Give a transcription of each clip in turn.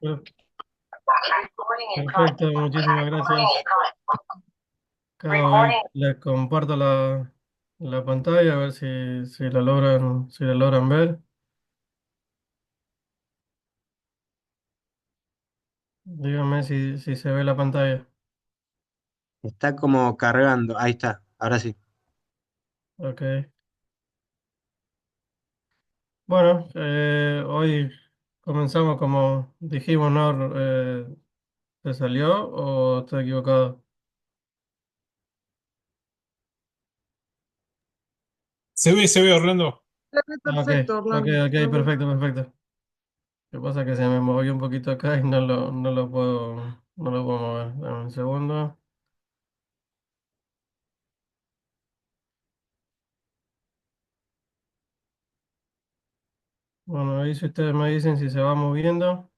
Per- Perfecto, muchísimas gracias. Acá les comparto la pantalla a ver si la logran ver. Díganme si se ve la pantalla. Está como cargando. Ahí está, ahora sí. Ok. Bueno, hoy comenzamos como dijimos, ¿no? ¿Se salió o estoy equivocado? Se ve, Orlando. Ok, Perfecto, ok, Orlando. ok, perfecto, perfecto. Lo que pasa es que se me movió un poquito acá y no lo puedo mover. Dame un segundo. Bueno, ahí si ustedes me dicen si se va moviendo.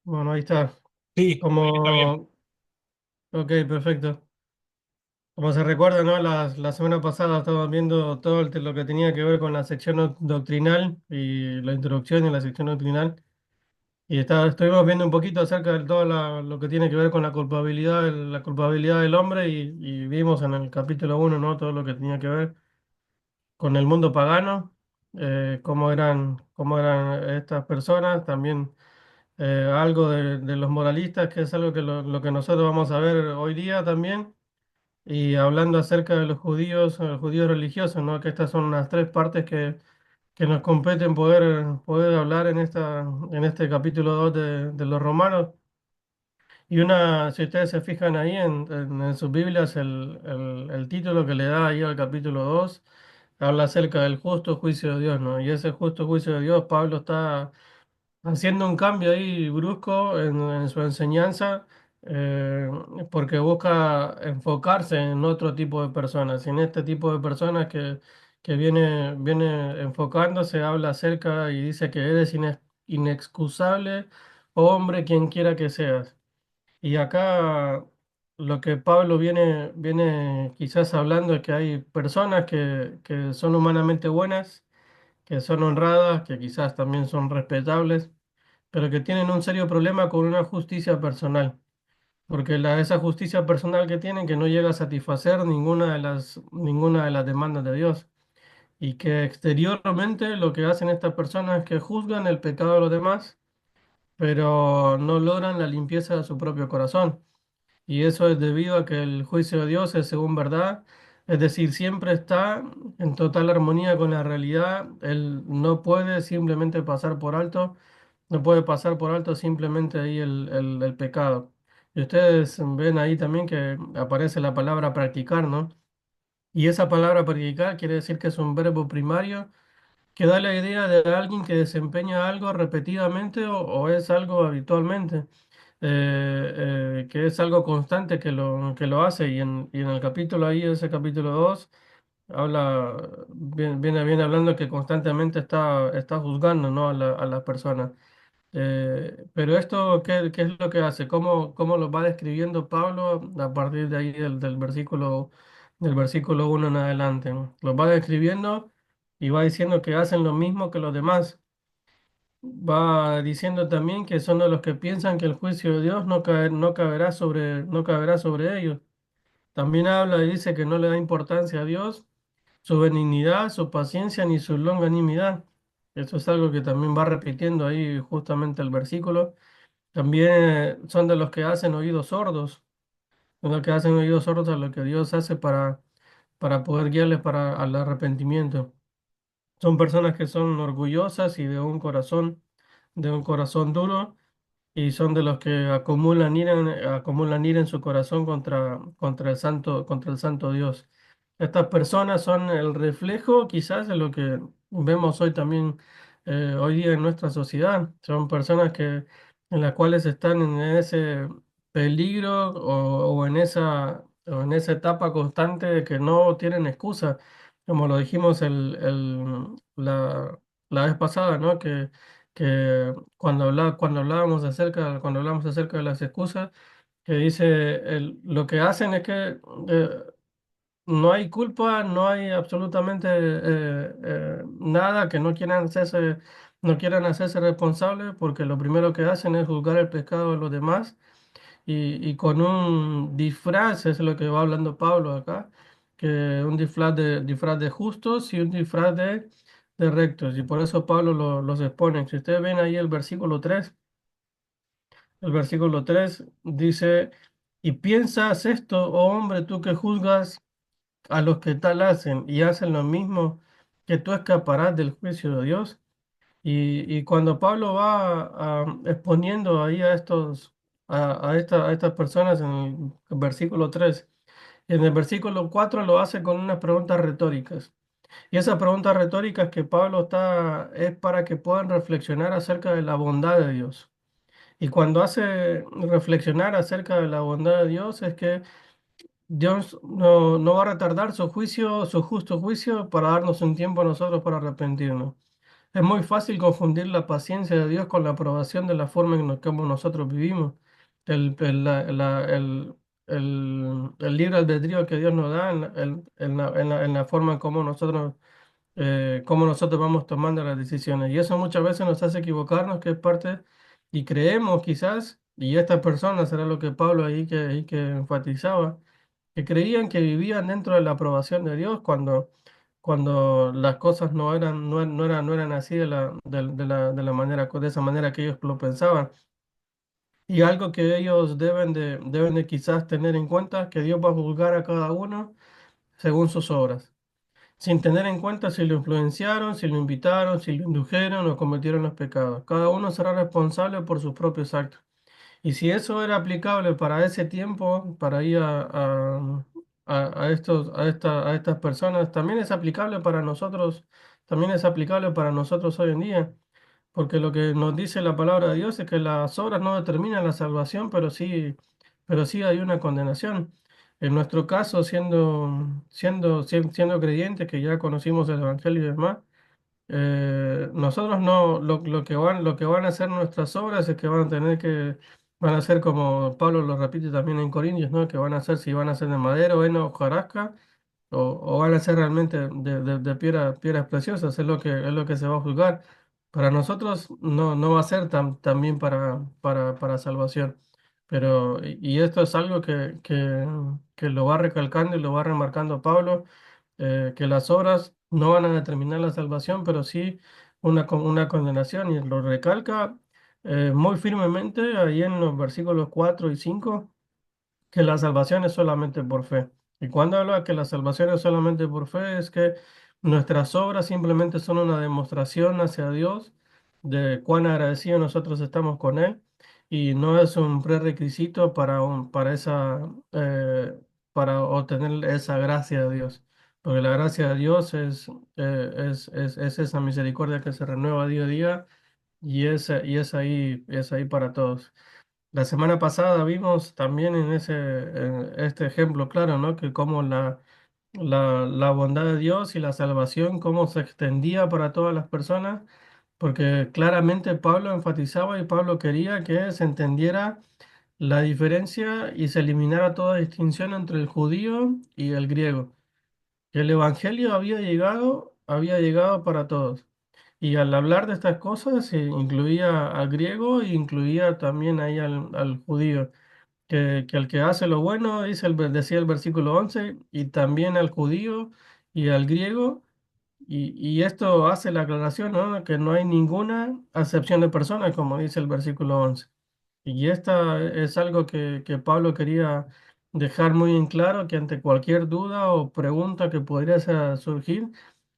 Bueno, ahí está. Sí, ahí está bien. Como, ok, perfecto. Como se recuerda, ¿no? La semana pasada estábamos viendo todo lo que tenía que ver con la sección doctrinal y la introducción y la sección doctrinal. Y estuvimos viendo un poquito acerca de todo lo que tiene que ver con la culpabilidad del hombre y vimos en el capítulo 1, ¿no? Todo lo que tenía que ver con el mundo pagano, cómo eran estas personas, también algo de los moralistas, que es algo que lo que nosotros vamos a ver hoy día también, y hablando acerca de los judíos religiosos, ¿no? Que estas son las tres partes que nos competen poder hablar en este capítulo 2 de los Romanos. Y si ustedes se fijan ahí en sus Biblias, el título que le da ahí al capítulo 2 habla acerca del justo juicio de Dios, ¿no? Y ese justo juicio de Dios, Pablo está haciendo un cambio ahí brusco en su enseñanza, eh, porque busca enfocarse en otro tipo de personas. Y en este tipo de personas que viene enfocándose, habla acerca y dice que eres inexcusable, hombre, quien quiera que seas. Y acá lo que Pablo viene quizás hablando es que hay personas que son humanamente buenas, que son honradas, que quizás también son respetables, pero que tienen un serio problema con una justicia personal, porque esa justicia personal que tienen que no llega a satisfacer ninguna de las demandas de Dios, y que exteriormente lo que hacen estas personas es que juzgan el pecado de los demás, pero no logran la limpieza de su propio corazón. Y eso es debido a que el juicio de Dios es según verdad, es decir, siempre está en total armonía con la realidad. Él no puede simplemente pasar por alto, no puede pasar por alto simplemente ahí el pecado. Y ustedes ven ahí también que aparece la palabra practicar, ¿no? Y esa palabra practicar quiere decir que es un verbo primario que da la idea de alguien que desempeña algo repetidamente o es algo habitualmente, que es algo constante que lo hace. Y en el capítulo ahí, ese capítulo 2 viene hablando que constantemente está juzgando, ¿no? a las personas. Pero esto, ¿qué es lo que hace? ¿Cómo lo va describiendo Pablo a partir de ahí del versículo 1 en adelante, ¿no? Lo va describiendo y va diciendo que hacen lo mismo que los demás. Va diciendo también que son de los que piensan que el juicio de Dios no caberá sobre ellos. También habla y dice que no le da importancia a Dios, su benignidad, su paciencia ni su longanimidad. Eso es algo que también va repitiendo ahí justamente el versículo. También son de los que hacen oídos sordos, son los que hacen oídos sordos a lo que Dios hace para poder guiarles al arrepentimiento. Son personas que son orgullosas y de un corazón duro, y son de los que acumulan ira en su corazón contra el santo Dios. Estas personas son el reflejo quizás de lo que vemos hoy también, hoy día en nuestra sociedad. Son personas en las cuales están en ese peligro o en esa etapa constante de que no tienen excusa, como lo dijimos la vez pasada, ¿no? Que cuando hablamos acerca de las excusas, que dice, lo que hacen es que no hay culpa, no hay absolutamente nada que no quieran hacerse responsables, porque lo primero que hacen es juzgar el pecado de los demás y con un disfraz, es lo que va hablando Pablo acá, que un disfraz de justos y un disfraz de rectos, y por eso Pablo los expone. Si ustedes ven ahí el versículo 3 dice, y piensas esto, oh hombre, tú que juzgas a los que tal hacen y hacen lo mismo, que tú escaparás del juicio de Dios. Y cuando Pablo va exponiendo ahí a estas personas en el versículo 3, en el versículo 4 lo hace con unas preguntas retóricas. Y esas preguntas retóricas que Pablo está es para que puedan reflexionar acerca de la bondad de Dios. Y cuando hace reflexionar acerca de la bondad de Dios es que Dios no va a retardar su juicio, su justo juicio, para darnos un tiempo a nosotros para arrepentirnos. Es muy fácil confundir la paciencia de Dios con la aprobación de la forma en la que nosotros vivimos. El libre albedrío que Dios nos da en la forma en cómo nosotros vamos tomando las decisiones. Y eso muchas veces nos hace equivocarnos, que es parte, y creemos quizás, y esta persona será lo que Pablo ahí que enfatizaba, que creían que vivían dentro de la aprobación de Dios cuando las cosas no eran así de la manera, de esa manera que ellos lo pensaban. Y algo que ellos deben de quizás tener en cuenta, que Dios va a juzgar a cada uno según sus obras, sin tener en cuenta si lo influenciaron, si lo invitaron, si lo indujeron o cometieron los pecados. Cada uno será responsable por sus propios actos. Y si eso era aplicable para ese tiempo, para ir a estas personas, también es aplicable para nosotros, también es aplicable para nosotros hoy en día, porque lo que nos dice la palabra de Dios es que las obras no determinan la salvación, pero sí hay una condenación. En nuestro caso, siendo creyentes, que ya conocimos el Evangelio y demás, nosotros no, lo que van a hacer nuestras obras es que van a ser como Pablo lo repite también en Corintios, ¿no? Que van a ser, si van a ser de madera o heno o hojarasca, o van a ser realmente de piedras preciosas, es lo que se va a juzgar. Para nosotros no va a ser también para salvación. Pero, y esto es algo que lo va recalcando y lo va remarcando Pablo, que las obras no van a determinar la salvación, pero sí una condenación, y lo recalca muy firmemente ahí en los versículos 4 y 5 que la salvación es solamente por fe. Y cuando habla que la salvación es solamente por fe, es que nuestras obras simplemente son una demostración hacia Dios de cuán agradecidos nosotros estamos con Él, y no es un prerequisito para obtener esa gracia de Dios. Porque la gracia de Dios es esa misericordia que se renueva día a día, es ahí para todos. La semana pasada vimos también en este ejemplo claro, ¿no? Que cómo la bondad de Dios y la salvación, cómo se extendía para todas las personas, porque claramente Pablo enfatizaba y Pablo quería que se entendiera la diferencia y se eliminara toda distinción entre el judío y el griego, que el evangelio había llegado para todos. Y al hablar de estas cosas, se incluía al griego e incluía también ahí al judío, que el que hace lo bueno, decía el versículo 11, y también al judío y al griego, y esto hace la aclaración, ¿no? Que no hay ninguna acepción de personas, como dice el versículo 11. Y esta es algo que Pablo quería dejar muy en claro, que ante cualquier duda o pregunta que podría surgir,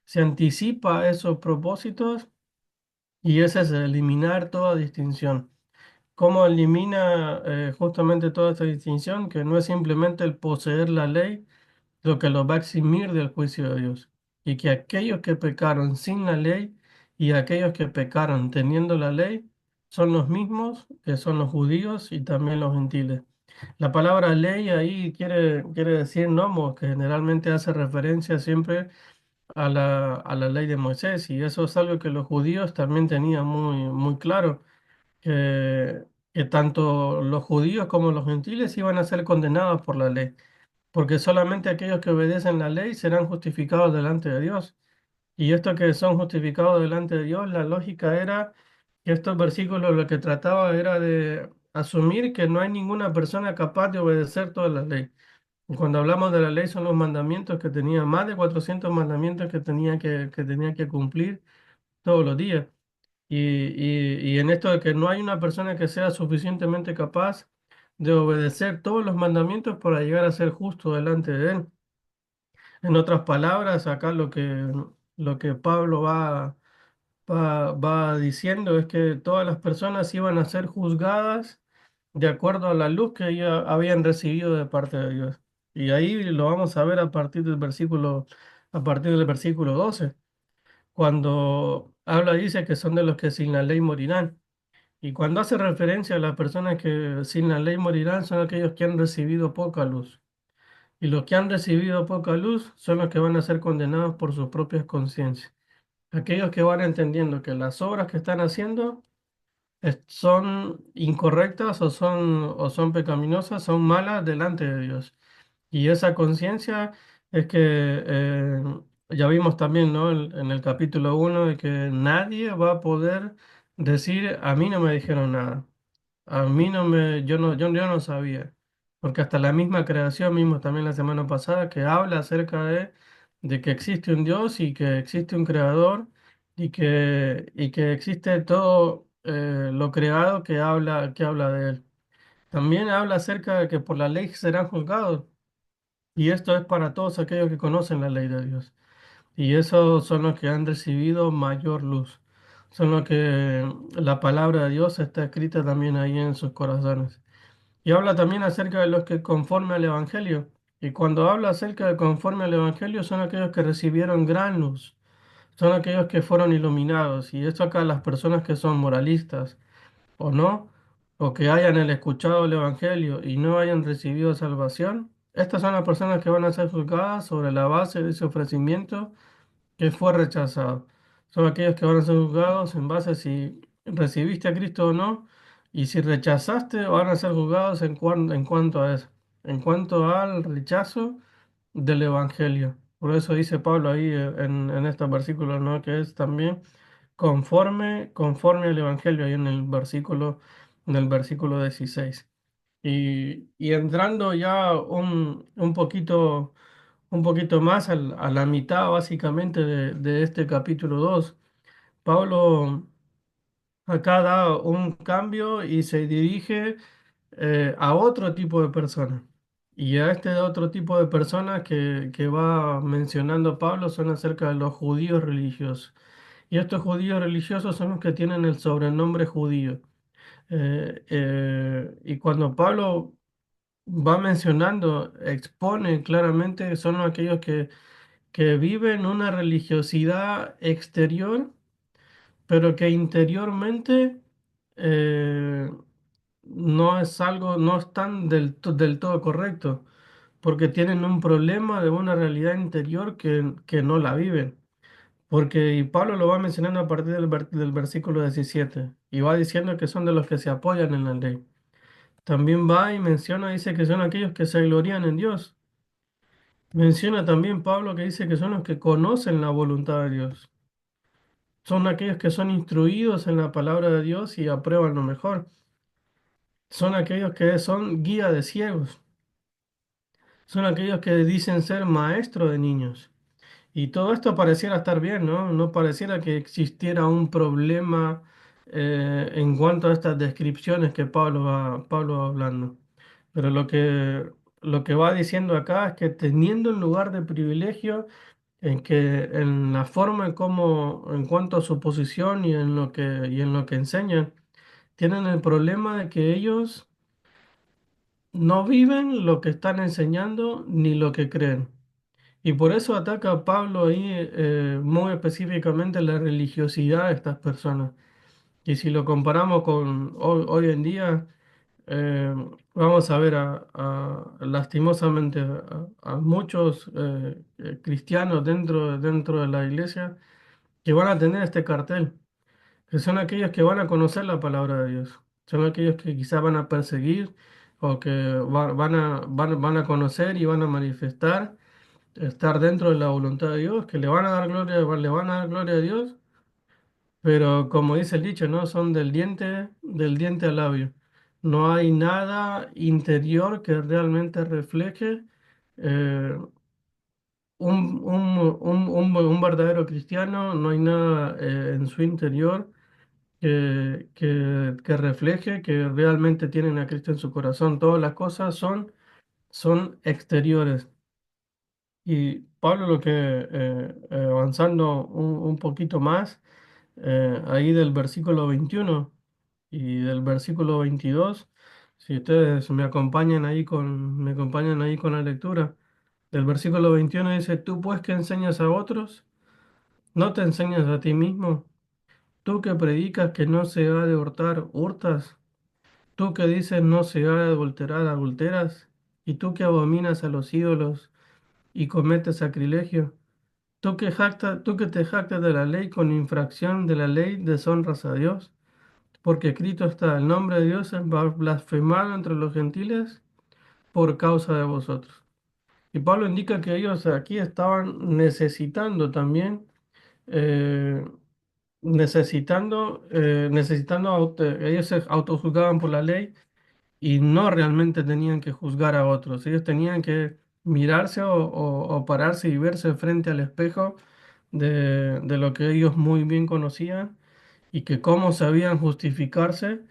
se anticipa a esos propósitos, y ese es eliminar toda distinción. ¿Cómo elimina justamente toda esta distinción? Que no es simplemente el poseer la ley lo que los va a eximir del juicio de Dios. Y que aquellos que pecaron sin la ley y aquellos que pecaron teniendo la ley son los mismos que son los judíos y también los gentiles. La palabra ley ahí quiere decir nomos, que generalmente hace referencia siempre a la ley de Moisés. Y eso es algo que los judíos también tenían muy claro, que, que tanto los judíos como los gentiles iban a ser condenados por la ley. porque solamente aquellos que obedecen la ley serán justificados delante de Dios. Y estos que son justificados delante de Dios, la lógica era que estos versículos lo que trataba era de asumir que no hay ninguna persona capaz de obedecer toda la ley. Y cuando hablamos de la ley son los mandamientos que tenía, más de 400 mandamientos que tenía que cumplir todos los días. Y en esto de que no hay una persona que sea suficientemente capaz de obedecer todos los mandamientos para llegar a ser justo delante de Él. En otras palabras, acá lo que Pablo va diciendo es que todas las personas iban a ser juzgadas de acuerdo a la luz que ya habían recibido de parte de Dios. Y ahí lo vamos a ver a partir del versículo 12 cuando habla, dice que son de los que sin la ley morirán. Y cuando hace referencia a las personas que sin la ley morirán, son aquellos que han recibido poca luz. Y los que han recibido poca luz son los que van a ser condenados por sus propias conciencias. Aquellos que van entendiendo que las obras que están haciendo son incorrectas o son pecaminosas, son malas delante de Dios. Y esa conciencia es que ya vimos también, ¿no? En el capítulo 1 de que nadie va a poder decir, a mí no me dijeron nada. A mí no me, yo no sabía, porque hasta la misma creación, mismo también la semana pasada, que habla acerca de que existe un Dios y que existe un creador y que existe todo lo creado que habla de él. También habla acerca de que por la ley serán juzgados, y esto es para todos aquellos que conocen la ley de Dios. Y esos son los que han recibido mayor luz. Son los que la palabra de Dios está escrita también ahí en sus corazones. Y habla también acerca de los que conforme al Evangelio. Y cuando habla acerca de conforme al Evangelio son aquellos que recibieron gran luz, son aquellos que fueron iluminados. Y esto acá las personas que son moralistas o no, o que hayan escuchado el Evangelio y no hayan recibido salvación, estas son las personas que van a ser juzgadas sobre la base de ese ofrecimiento que fue rechazado. Son aquellos que van a ser juzgados en base a si recibiste a Cristo o no, y si rechazaste, van a ser juzgados en cuanto a eso, en cuanto al rechazo del Evangelio. Por eso dice Pablo ahí en estos versículos, ¿no? Que es también conforme al Evangelio, ahí en el versículo 16. Y entrando ya un poquito más a la mitad básicamente de este capítulo 2 Pablo acá da un cambio y se dirige a otro tipo de personas. Y a este otro tipo de personas que va mencionando Pablo son acerca de los judíos religiosos. Y estos judíos religiosos son los que tienen el sobrenombre judío. Y cuando Pablo va mencionando, expone claramente, son aquellos que viven una religiosidad exterior, pero que interiormente eh, no es algo, no están del todo correcto, porque tienen un problema de una realidad interior que no la viven. Porque y Pablo lo va mencionando a partir del versículo 17 y va diciendo que son de los que se apoyan en la ley. También va y menciona, dice que son aquellos que se glorían en Dios. Menciona también Pablo que dice que son los que conocen la voluntad de Dios. Son aquellos que son instruidos en la palabra de Dios y aprueban lo mejor. Son aquellos que son guía de ciegos. Son aquellos que dicen ser maestro de niños. Y todo esto pareciera estar bien, ¿no? No pareciera que existiera un problema en cuanto a estas descripciones que Pablo va hablando. Pero lo que va diciendo acá es que teniendo un lugar de privilegio, en que en la forma en cómo, en cuanto a su posición y en lo que enseñan, tienen el problema de que ellos no viven lo que están enseñando ni lo que creen. Y por eso ataca a Pablo ahí muy específicamente la religiosidad de estas personas. Y si lo comparamos con hoy en día, eh, vamos a ver lastimosamente a muchos cristianos dentro de la iglesia que van a tener este cartel, que son aquellos que van a conocer la palabra de Dios, son aquellos que quizás van a perseguir o que van a conocer y van a manifestar estar dentro de la voluntad de Dios, que le van a dar gloria, le van a dar gloria a Dios, pero como dice el dicho, ¿no? Son del diente al labio. No hay nada interior que realmente refleje eh, un verdadero cristiano, no hay nada en su interior que refleje que realmente tienen a Cristo en su corazón. Todas las cosas son exteriores. Y Pablo lo que, avanzando un poquito más, ahí del versículo 21 y del versículo 22, si ustedes me acompañan ahí con la lectura, del versículo 21 dice, tú pues que enseñas a otros, no te enseñas a ti mismo, tú que predicas que no se ha de hurtar, hurtas, tú que dices no se ha de adulterar, adulteras, y tú que abominas a los ídolos y cometes sacrilegio. Tú que te jactas de la ley con infracción de la ley, deshonras a Dios, porque escrito está, el nombre de Dios es blasfemado entre los gentiles por causa de vosotros. Y Pablo indica que ellos aquí estaban necesitando también, eh, ellos se autojuzgaban por la ley y no realmente tenían que juzgar a otros. Ellos tenían que mirarse o pararse y verse frente al espejo de lo que ellos muy bien conocían y que cómo sabían justificarse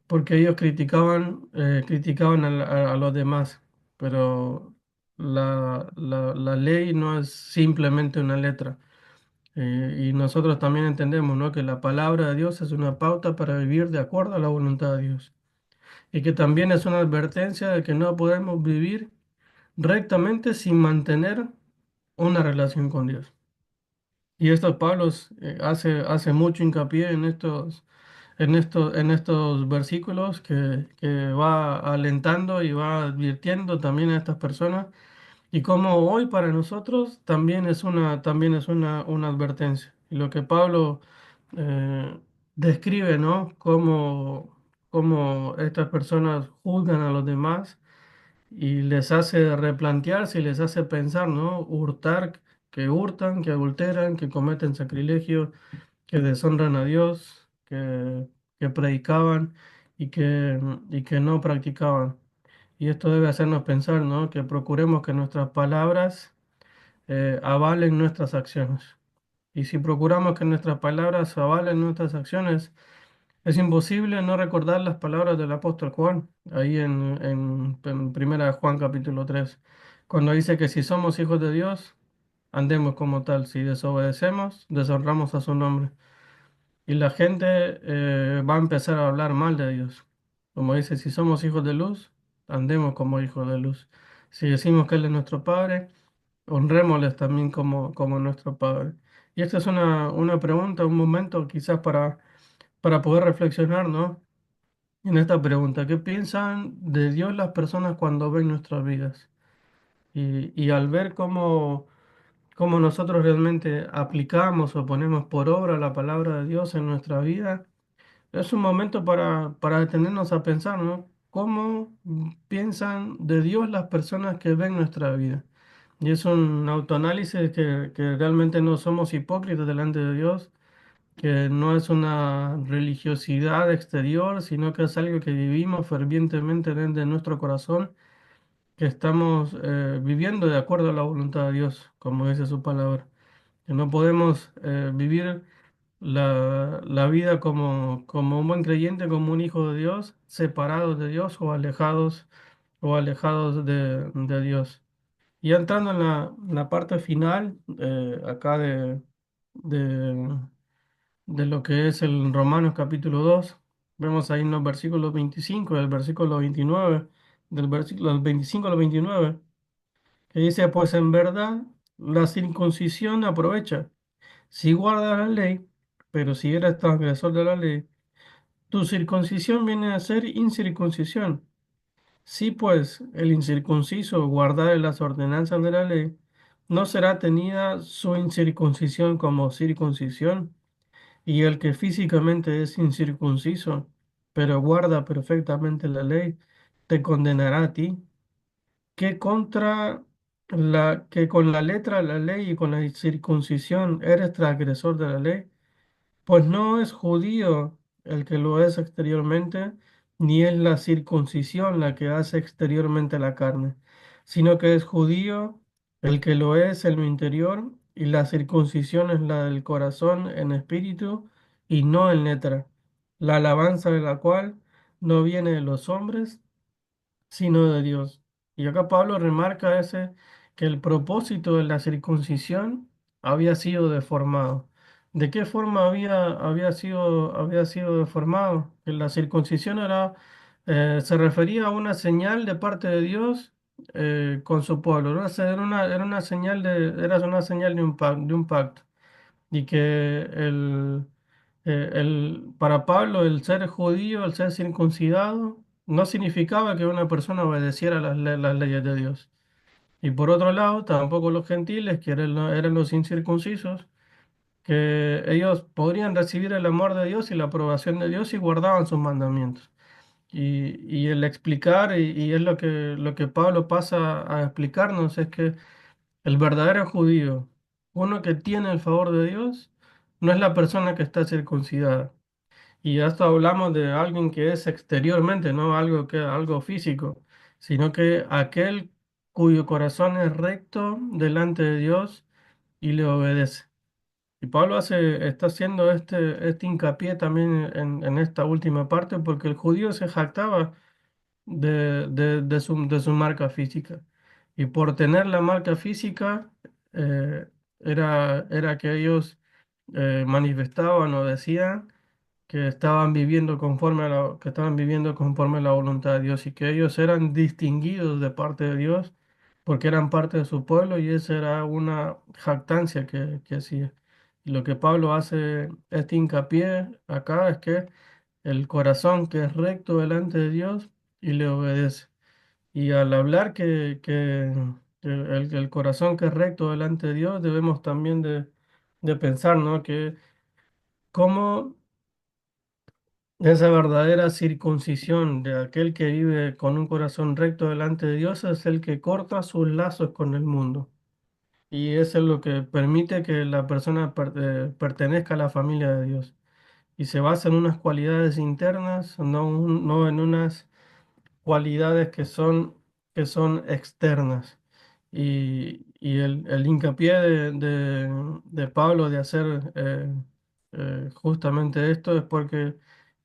porque ellos criticaban a los demás. Pero la ley no es simplemente una letra. Y nosotros también entendemos, ¿no? Que la palabra de Dios es una pauta para vivir de acuerdo a la voluntad de Dios y que también es una advertencia de que no podemos vivir rectamente sin mantener una relación con Dios. Y esto Pablo hace mucho hincapié en estos versículos que va alentando y va advirtiendo también a estas personas y como hoy para nosotros también es una advertencia. Y lo que Pablo describe, ¿no? Cómo estas personas juzgan a los demás y les hace replantearse y les hace pensar, ¿no? Hurtan, que adulteran, que cometen sacrilegio, que deshonran a Dios, que predicaban y que no practicaban. Y esto debe hacernos pensar, ¿no? Que procuremos que nuestras palabras avalen nuestras acciones. Y si procuramos que nuestras palabras avalen nuestras acciones, es imposible no recordar las palabras del apóstol Juan, ahí en Primera de Juan capítulo 3 cuando dice que si somos hijos de Dios, andemos como tal. Si desobedecemos, deshonramos a su nombre. Y la gente va a empezar a hablar mal de Dios. Como dice, si somos hijos de luz, andemos como hijos de luz. Si decimos que Él es nuestro Padre, honrémosles también como nuestro Padre. Y esta es una pregunta, un momento quizás para poder reflexionar, ¿no? En esta pregunta, ¿qué piensan de Dios las personas cuando ven nuestras vidas? Y al ver cómo nosotros realmente aplicamos o ponemos por obra la palabra de Dios en nuestra vida, es un momento para detenernos a pensar, ¿no? ¿Cómo piensan de Dios las personas que ven nuestra vida? Y es un autoanálisis que realmente no somos hipócritas delante de Dios, que no es una religiosidad exterior, sino que es algo que vivimos fervientemente dentro de nuestro corazón, que estamos viviendo de acuerdo a la voluntad de Dios, como dice su palabra. Que no podemos vivir la vida como un buen creyente, como un hijo de Dios, separados de Dios o alejados de Dios. Y entrando en la parte final, acá de, de lo que es el Romanos capítulo 2 vemos ahí en los versículos 25 del versículo 29 del versículo 25 al 29 que dice, pues en verdad la circuncisión aprovecha si guardas la ley, pero si eres transgresor de la ley, tu circuncisión viene a ser incircuncisión. Si pues el incircunciso guardare las ordenanzas de la ley, no será tenida su incircuncisión como circuncisión, y el que físicamente es incircunciso, pero guarda perfectamente la ley, te condenará a ti, que con la letra de la ley y con la circuncisión eres transgresor de la ley. Pues no es judío el que lo es exteriormente, ni es la circuncisión la que hace exteriormente la carne, sino que es judío el que lo es en lo interior, y la circuncisión es la del corazón en espíritu y no en letra, la alabanza de la cual no viene de los hombres, sino de Dios. Y acá Pablo remarca que el propósito de la circuncisión había sido deformado. ¿De qué forma había sido deformado? Que la circuncisión se refería a una señal de parte de Dios con su pueblo. Era una señal era una señal de un pacto. Y que para Pablo el ser judío, el ser circuncidado, no significaba que una persona obedeciera las leyes de Dios. Y por otro lado, tampoco los gentiles, que eran los incircuncisos, que ellos podrían recibir el amor de Dios y la aprobación de Dios si guardaban sus mandamientos. Y el explicar, y es lo que Pablo pasa a explicarnos, es que el verdadero judío, uno que tiene el favor de Dios, no es la persona que está circuncidada. Y esto hablamos de alguien que es exteriormente, no algo físico, sino que aquel cuyo corazón es recto delante de Dios y le obedece. Y Pablo está haciendo este hincapié también en esta última parte, porque el judío se jactaba de su marca física. Y por tener la marca física, eh, era que ellos manifestaban o decían que estaban viviendo que estaban viviendo conforme a la voluntad de Dios, y que ellos eran distinguidos de parte de Dios porque eran parte de su pueblo, y esa era una jactancia que hacía. Y lo que Pablo hace este hincapié acá es que el corazón que es recto delante de Dios y le obedece. Y al hablar que el corazón que es recto delante de Dios, debemos también de pensar, ¿no? Que cómo esa verdadera circuncisión de aquel que vive con un corazón recto delante de Dios es el que corta sus lazos con el mundo. Y eso es lo que permite que la persona pertenezca a la familia de Dios. Y se basa en unas cualidades internas, no en unas cualidades que son externas. Y el hincapié de Pablo de hacer justamente esto es porque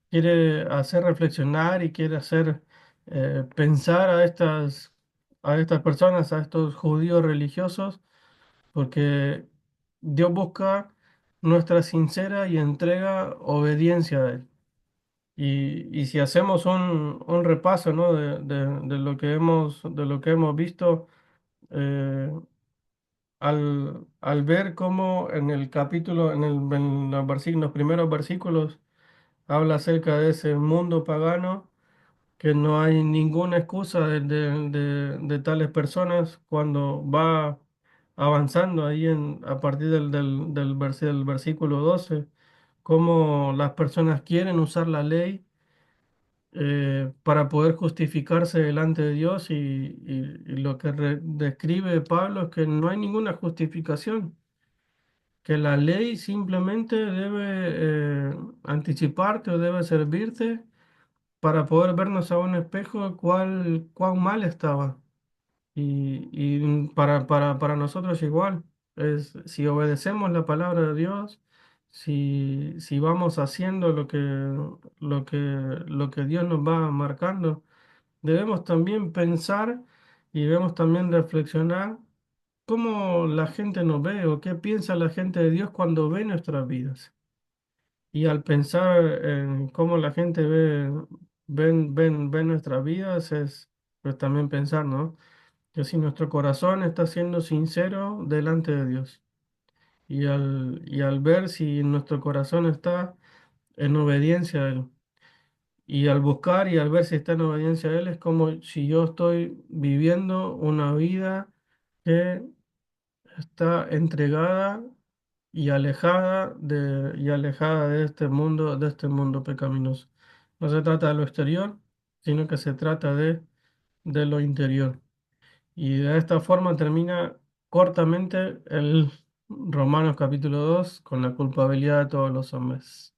quiere hacer reflexionar y quiere hacer pensar a estas personas, a estos judíos religiosos, porque Dios busca nuestra sincera y entrega obediencia a Él. Y si hacemos un repaso, ¿no? De lo que hemos visto, eh, al ver cómo en el capítulo, en los primeros versículos, habla acerca de ese mundo pagano, que no hay ninguna excusa de tales personas cuando va avanzando ahí a partir del versículo 12, cómo las personas quieren usar la ley para poder justificarse delante de Dios, y lo que describe Pablo es que no hay ninguna justificación, que la ley simplemente debe anticiparte o debe servirte para poder vernos a un espejo cuán mal estaba. Y para nosotros igual, si obedecemos la palabra de Dios, si vamos haciendo lo que Dios nos va marcando, debemos también pensar y debemos también reflexionar cómo la gente nos ve o qué piensa la gente de Dios cuando ve nuestras vidas. Y al pensar en cómo la gente ve nuestras vidas, es pues también pensar, ¿no? Que si nuestro corazón está siendo sincero delante de Dios. Y al ver si nuestro corazón está en obediencia a Él. Y al buscar y al ver si está en obediencia a Él, es como si yo estoy viviendo una vida que está entregada y alejada de este mundo pecaminoso. No se trata de lo exterior, sino que se trata de lo interior. Y de esta forma termina cortamente el Romanos capítulo 2 con la culpabilidad de todos los hombres.